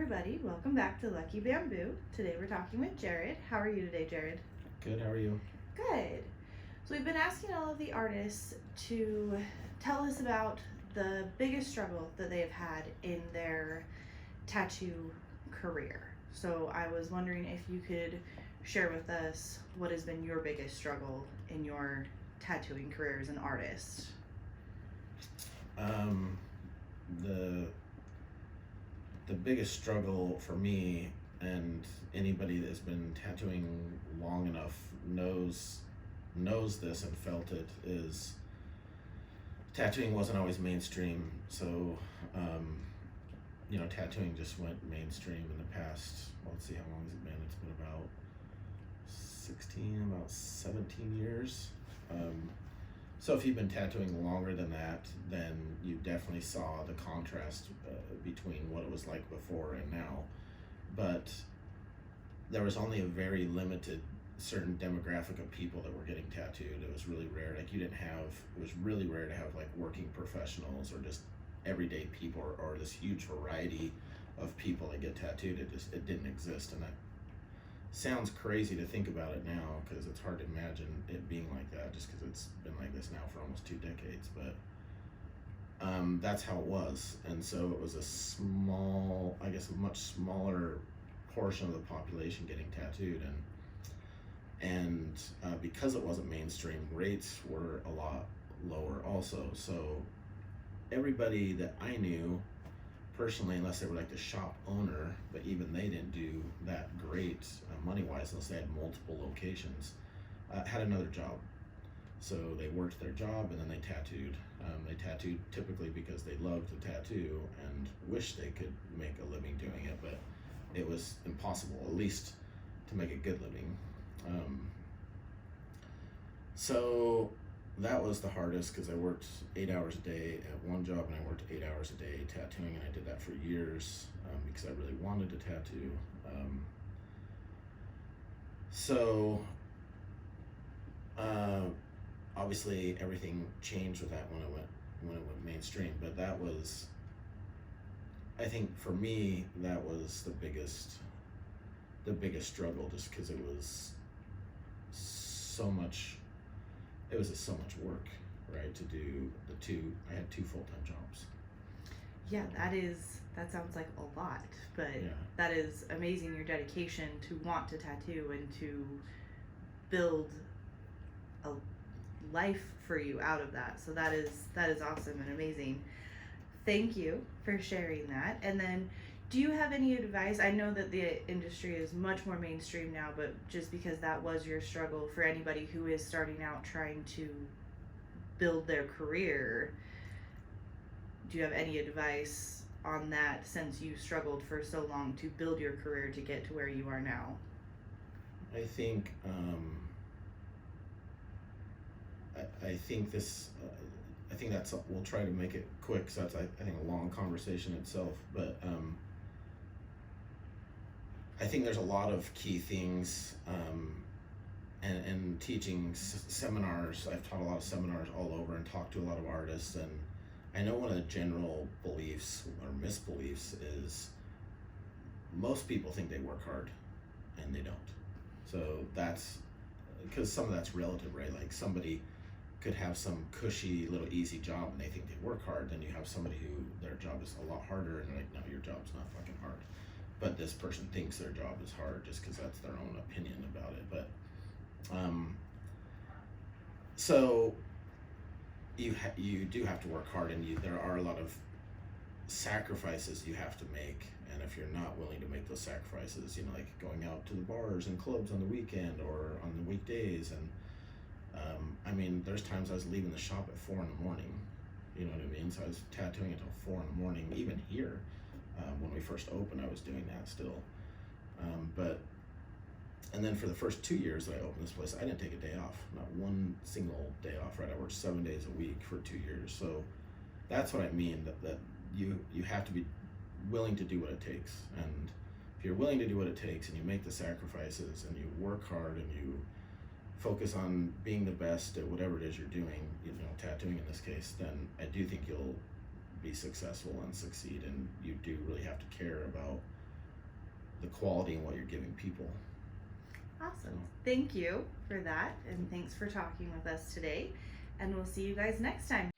everybody, welcome back to Lucky Bamboo. Today we're talking with Jared. How are you today, Jared? Good, how are you? Good. So we've been asking all of the artists to tell us about the biggest struggle that they've had in their tattoo career. So I was wondering if you could share with us what has been your biggest struggle in your tattooing career as an artist. The biggest struggle for me, and anybody that's been tattooing long enough knows this and felt it, is tattooing wasn't always mainstream. So tattooing just went mainstream in the past, well, let's see, how long has it been? It's been about 17 years. So if you've been tattooing longer than that, then you definitely saw the contrast between what it was like before and now. But there was only a very limited certain demographic of people that were getting tattooed. It was really rare. It was really rare to have like working professionals or just everyday people or this huge variety of people that get tattooed. It didn't exist, and that sounds crazy to think about it now because it's hard to imagine it being like that just because it's been like this now for almost 2 decades. But that's how it was, and so it was a much smaller portion of the population getting tattooed, and because it wasn't mainstream, rates were a lot lower also. So everybody that I knew personally, unless they were like the shop owner, but even they didn't do that great money-wise unless they had multiple locations, had another job. So they worked their job and then they tattooed. They tattooed typically because they loved to tattoo and wished they could make a living doing it, but it was impossible, at least to make a good living. So that was the hardest because I worked 8 hours a day at one job and I worked 8 hours a day tattooing, and I did that for years because I really wanted to tattoo. Obviously everything changed with that when it went mainstream, but that was, I think for me, that was the biggest struggle, just because it was so much work, right? To do I had 2 full-time jobs. Yeah, that sounds like a lot, but Yeah. That is amazing, your dedication to want to tattoo and to build a life for you out of that. So that is awesome and amazing. Thank you for sharing that. And then, do you have any advice? I know that the industry is much more mainstream now, but just because that was your struggle, for anybody who is starting out trying to build their career, do you have any advice on that, since you struggled for so long to build your career to get to where you are now? I think I think that's, we'll try to make it quick, so that's I think a long conversation itself, but I think there's a lot of key things, and teaching seminars. I've taught a lot of seminars all over and talked to a lot of artists, and I know one of the general beliefs or misbeliefs is most people think they work hard and they don't. So that's because some of that's relative, right? Like somebody could have some cushy little easy job and they think they work hard. Then you have somebody who their job is a lot harder and they're like, no, your job's not fucking hard. But this person thinks their job is hard just because that's their own opinion about it. But so you do have to work hard, and there are a lot of sacrifices you have to make. And if you're not willing to make those sacrifices, like going out to the bars and clubs on the weekend or on the weekdays, and there's times I was leaving the shop at 4 a.m. You know what I mean? So I was tattooing until 4 a.m. Even here, when we first opened, I was doing that still. And then for the first 2 years that I opened this place, I didn't take a day off, not one single day off, right? I worked 7 days a week for 2 years. So that's what I mean, that you have to be willing to do what it takes. And if you're willing to do what it takes and you make the sacrifices and you work hard and you focus on being the best at whatever it is you're doing, tattooing in this case, then I do think you'll be successful and succeed. And you do really have to care about the quality in what you're giving people. Awesome. Thank you for that, and thanks for talking with us today. And we'll see you guys next time.